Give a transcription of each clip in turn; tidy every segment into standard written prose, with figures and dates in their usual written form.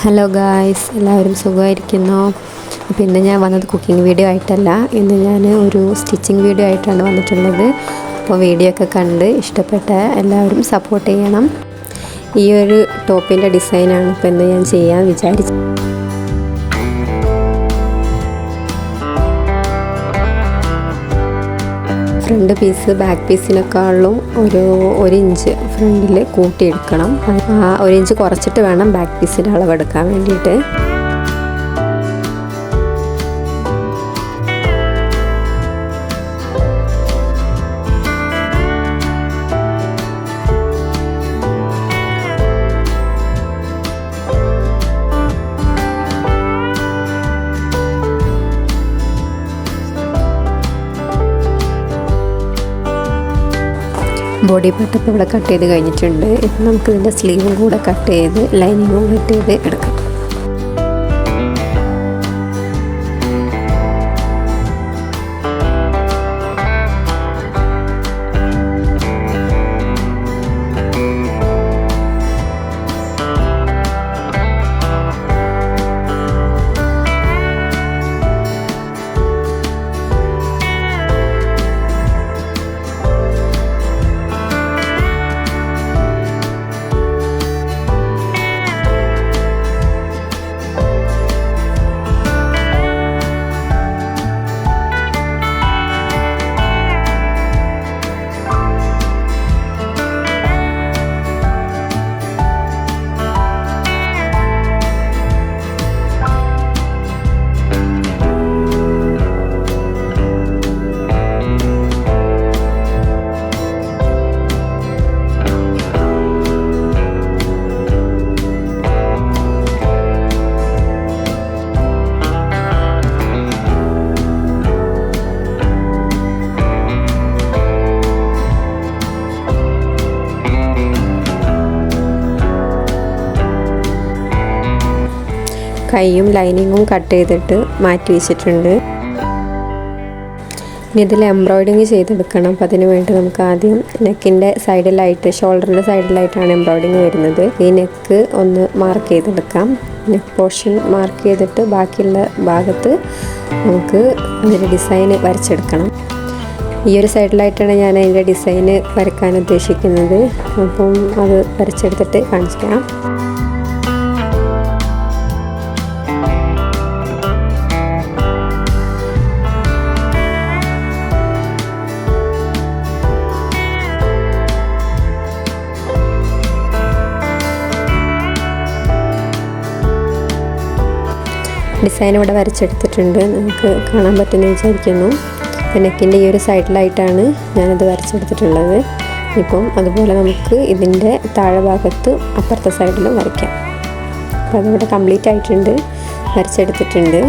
Hello guys, എല്ലാവരും സുഖമായിരിക്കുന്നോ? അപ്പോൾ ഇന്ന് ഞാൻ വന്നത് കുക്കിംഗ് വീഡിയോ ആയിട്ടല്ല, ഇന്ന് ഞാൻ ഒരു സ്റ്റിച്ചിങ് വീഡിയോ ആയിട്ടാണ് വന്നിട്ടുള്ളത്. അപ്പോൾ വീഡിയോ ഒക്കെ കണ്ട് ഇഷ്ടപ്പെട്ട എല്ലാവരും സപ്പോർട്ട് ചെയ്യണം. ഈ ഒരു ടോപ്പിൻ്റെ ഡിസൈനാണ് ഇപ്പോൾ ഇന്ന് ഞാൻ ചെയ്യാൻ വിചാരിച്ചത്. ഫ്രണ്ട് പീസ് ബാക്ക് പീസിനേക്കാളും ഒരു ഇഞ്ച് ഫ്രണ്ടിൽ കൂട്ടിയെടുക്കണം. 1 ഇഞ്ച് കുറച്ചിട്ട് വേണം ബാക്ക് പീസിൻ്റെ അളവെടുക്കാൻ വേണ്ടിയിട്ട്. ബോഡി പാർട്ട് ഇപ്പോൾ ഇവിടെ കട്ട് ചെയ്ത് കഴിഞ്ഞിട്ടുണ്ട്. ഇപ്പം നമുക്ക് ഇതിൻ്റെ സ്ലീവും കൂടെ കട്ട് ചെയ്ത് ലൈനിങ്ങും കട്ട് ചെയ്ത് എടുക്കാം. കൈയും ലൈനിങ്ങും കട്ട് ചെയ്തിട്ട് മാറ്റി വെച്ചിട്ടുണ്ട്. ഇനി ഇതിൽ എംബ്രോയിഡിങ് ചെയ്തെടുക്കണം. അപ്പോൾ അതിന് വേണ്ടി നമുക്ക് ആദ്യം നെക്കിൻ്റെ സൈഡിലായിട്ട്, ഷോൾഡറിൻ്റെ സൈഡിലായിട്ടാണ് എംബ്രോയിഡിങ് വരുന്നത്. ഈ നെക്ക് ഒന്ന് മാർക്ക് ചെയ്തെടുക്കാം. നെക്ക് പോർഷൻ മാർക്ക് ചെയ്തിട്ട് ബാക്കിയുള്ള ഭാഗത്ത് നമുക്ക് അതിൻ്റെ ഡിസൈന് വരച്ചെടുക്കണം. ഈ ഒരു സൈഡിലായിട്ടാണ് ഞാൻ അതിൻ്റെ ഡിസൈന് വരയ്ക്കാൻ ഉദ്ദേശിക്കുന്നത്. അപ്പം അത് വരച്ചെടുത്തിട്ട് കാണിക്കാം. ഡിസൈൻ ഇവിടെ വരച്ചെടുത്തിട്ടുണ്ട്, നമുക്ക് കാണാൻ പറ്റുമെന്ന് വിചാരിക്കുന്നു. നെക്കിൻ്റെ ഈ ഒരു സൈഡിലായിട്ടാണ് ഞാനത് വരച്ചെടുത്തിട്ടുള്ളത്. ഇപ്പം അതുപോലെ നമുക്ക് ഇതിൻ്റെ താഴെ ഭാഗത്ത് അപ്പുറത്തെ സൈഡിലും വരയ്ക്കാം. അപ്പോൾ അതിവിടെ കംപ്ലീറ്റ് ആയിട്ടുണ്ട്, വരച്ചെടുത്തിട്ടുണ്ട്.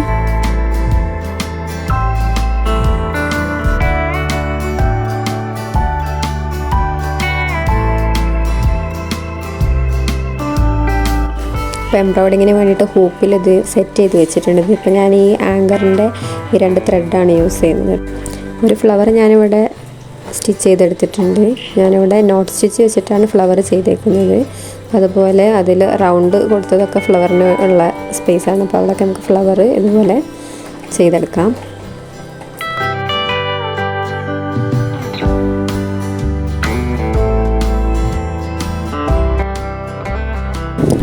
ഇപ്പോൾ എംബ്രോയിഡിങ്ങിന് വേണ്ടിയിട്ട് ഹൂപ്പിൽ ഇത് സെറ്റ് ചെയ്ത് വെച്ചിട്ടുണ്ട്. ഇപ്പോൾ ഞാൻ ഈ ആങ്കറിൻ്റെ ഈ 2 ത്രെഡാണ് യൂസ് ചെയ്യുന്നത്. ഒരു ഫ്ലവർ ഞാനിവിടെ സ്റ്റിച്ച് ചെയ്തെടുത്തിട്ടുണ്ട്. ഞാനിവിടെ നോട്ട് സ്റ്റിച്ച് വെച്ചിട്ടാണ് ഫ്ലവർ ചെയ്തേക്കുന്നത്. അതുപോലെ അതിൽ റൗണ്ട് കൊടുത്തതൊക്കെ ഫ്ലവറിന് ഉള്ള സ്പേസാണ്. അപ്പോൾ അവിടെയൊക്കെ നമുക്ക് ഫ്ലവർ ഇതുപോലെ ചെയ്തെടുക്കാം.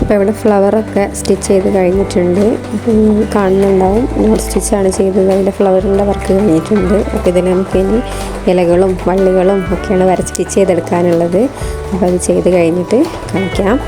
അപ്പോൾ ഇവിടെ ഫ്ലവറൊക്കെ സ്റ്റിച്ച് ചെയ്ത് കഴിഞ്ഞിട്ടുണ്ട്. കാണുന്നുണ്ടാവും, നോട്ട് സ്റ്റിച്ചാണ് ചെയ്തത്. അതിൻ്റെ ഫ്ലവറിൻ്റെ വർക്ക് കഴിഞ്ഞിട്ടുണ്ട്. അപ്പോൾ ഇതിൽ നമുക്ക് ഇനി ഇലകളും വള്ളികളും ഒക്കെയാണ് സ്റ്റിച്ച് ചെയ്തെടുക്കാനുള്ളത്. അപ്പോൾ അത് ചെയ്ത് കഴിഞ്ഞിട്ട് കാണിക്കാം.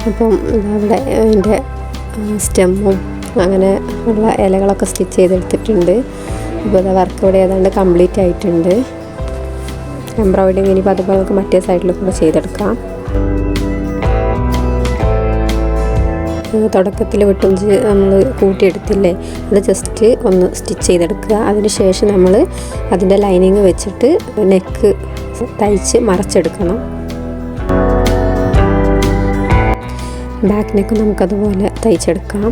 അപ്പം അവിടെ അതിൻ്റെ സ്റ്റെമ്മും അങ്ങനെ ഉള്ള ഇലകളൊക്കെ സ്റ്റിച്ച് ചെയ്തെടുത്തിട്ടുണ്ട്. അപ്പോൾ അത് വർക്ക് ഇവിടെ ഏതാണ്ട് കംപ്ലീറ്റ് ആയിട്ടുണ്ട്. എംബ്രോയിഡിങ് ഇനിയിപ്പോൾ അതുപോലെ നമുക്ക് മറ്റേ സൈഡിൽ കൂടെ ചെയ്തെടുക്കാം. തുടക്കത്തിൽ വെട്ടുഞ്ചി നമ്മൾ കൂട്ടിയെടുത്തില്ലേ, അത് ജസ്റ്റ് ഒന്ന് സ്റ്റിച്ച് ചെയ്തെടുക്കുക. അതിന് ശേഷം നമ്മൾ അതിൻ്റെ ലൈനിങ് വെച്ചിട്ട് നെക്ക് തയ്ച്ച് മറച്ചെടുക്കണം. ബാക്ക് നെക്ക് നമുക്കതുപോലെ തയ്ച്ചെടുക്കാം.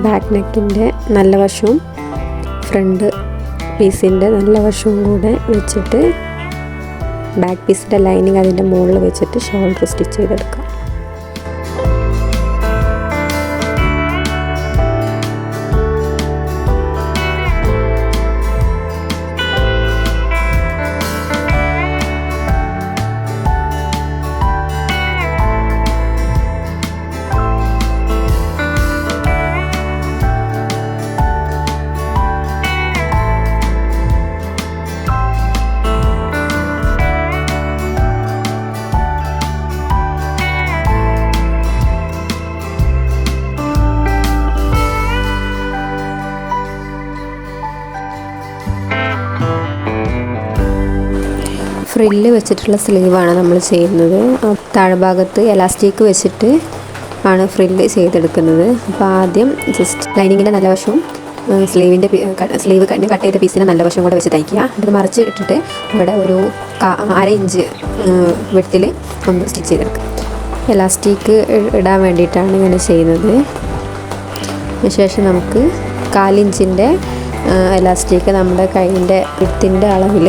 ബാക്ക് നെക്കിൻ്റെ നല്ല വശവും ഫ്രണ്ട് പീസിൻ്റെ നല്ല വശവും കൂടെ വെച്ചിട്ട് ബാക്ക് പീസിൻ്റെ ലൈനിങ് അതിൻ്റെ മുകളിൽ വെച്ചിട്ട് ഷോൾഡർ സ്റ്റിച്ച് ചെയ്തെടുക്കാം. ഫ്രില്ല് വെച്ചിട്ടുള്ള സ്ലീവാണ് നമ്മൾ ചെയ്യുന്നത്. താഴ്ഭാഗത്ത് എലാസ്റ്റിക് വെച്ചിട്ട് ആണ് ഫ്രില്ല് ചെയ്തെടുക്കുന്നത്. അപ്പോൾ ആദ്യം ജസ്റ്റ് ലൈനിങ്ങിൻ്റെ നല്ല വശവും സ്ലീവ് കട്ട് ചെയ്ത പീസിൻ്റെ നല്ല വശവും കൂടെ വെച്ച് തയ്ക്കുക. ഇത് മറിച്ച് ഇട്ടിട്ട് ഇവിടെ ഒരു 1/2 ഇഞ്ച് വിട്ടിൽ ഒന്ന് സ്റ്റിച്ച് ചെയ്തെടുക്കുക. എലാസ്റ്റിക് ഇടാൻ വേണ്ടിയിട്ടാണ് ഇങ്ങനെ ചെയ്യുന്നത്. ശേഷം നമുക്ക് 1/4 ഇഞ്ചിൻ്റെ എലാസ്റ്റിക് നമ്മുടെ കൈയിൻ്റെ വിത്തിൻ്റെ അളവിൽ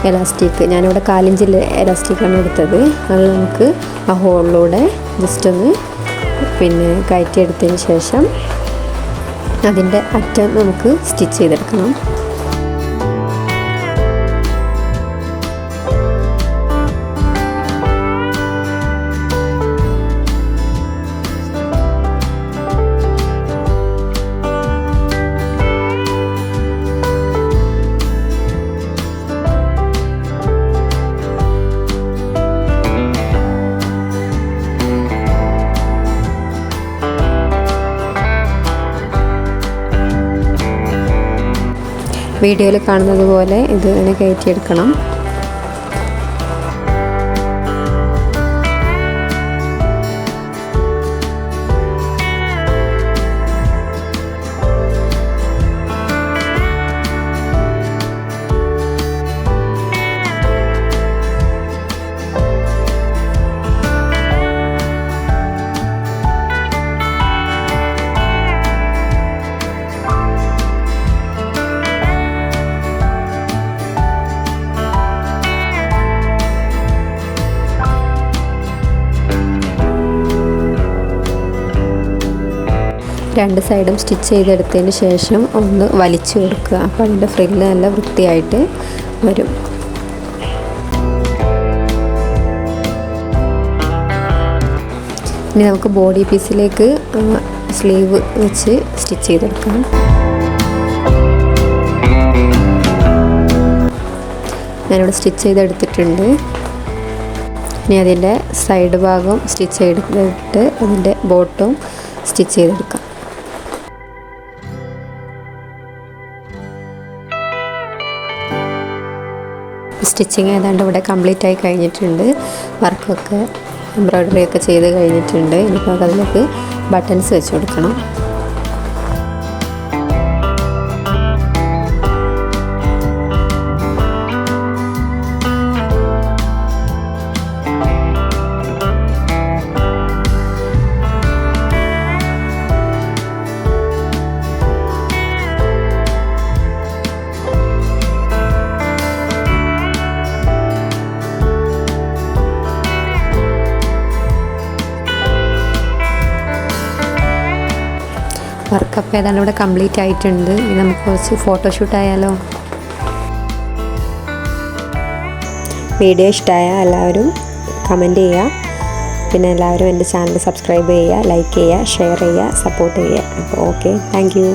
എലാസ്റ്റിക്, ഞാനിവിടെ 1/4 ഇഞ്ചിൽ എലാസ്റ്റിക്കാണ് എടുത്തത്. അത് നമുക്ക് ആ ഹോളിലൂടെ ജസ്റ്റ് ഒന്ന് കയറ്റിയെടുത്തതിന് ശേഷം അതിൻ്റെ അറ്റം നമുക്ക് സ്റ്റിച്ച് ചെയ്തെടുക്കണം. വീഡിയോയിൽ കാണുന്നത് പോലെ ഇത് ഇങ്ങനെ കയറ്റിയെടുക്കണം. രണ്ട് സൈഡും സ്റ്റിച്ച് ചെയ്തെടുത്തതിന് ശേഷം ഒന്ന് വലിച്ചു കൊടുക്കുക. അപ്പോൾ അതിൻ്റെ ഫ്രില്ല് നല്ല വൃത്തിയായിട്ട് വരും. ഇനി നമുക്ക് ബോഡി പീസിലേക്ക് സ്ലീവ് വെച്ച് സ്റ്റിച്ച് ചെയ്തെടുക്കാം. ഞാനിവിടെ സ്റ്റിച്ച് ചെയ്തെടുത്തിട്ടുണ്ട്. ഇനി അതിൻ്റെ സൈഡ് ഭാഗം സ്റ്റിച്ച് ചെയ്തിട്ട് അതിൻ്റെ ബോട്ടം സ്റ്റിച്ച് ചെയ്തെടുക്കാം. സ്റ്റിച്ചിങ് ഏതാണ്ട് ഇവിടെ കംപ്ലീറ്റ് ആയി കഴിഞ്ഞിട്ടുണ്ട്. വർക്കൊക്കെ എംബ്രോയ്ഡറി ഒക്കെ ചെയ്ത് കഴിഞ്ഞിട്ടുണ്ട്. ഇനിയിപ്പോൾ അതിലേക്ക് ബട്ടൺസ് വെച്ച് കൊടുക്കണം. വർക്കപ്പ് ഏതാണ്ട് ഇവിടെ കംപ്ലീറ്റ് ആയിട്ടുണ്ട്. ഇനി നമുക്ക് കുറച്ച് ഫോട്ടോഷൂട്ട് ആയാലോ. വീഡിയോ ഇഷ്ടമായ എല്ലാവരും കമൻറ്റ് ചെയ്യുക. പിന്നെ എല്ലാവരും എൻ്റെ ചാനൽ സബ്സ്ക്രൈബ് ചെയ്യുക, ലൈക്ക് ചെയ്യുക, ഷെയർ ചെയ്യുക, സപ്പോർട്ട് ചെയ്യുക. അപ്പോൾ ഓക്കെ, താങ്ക് യു.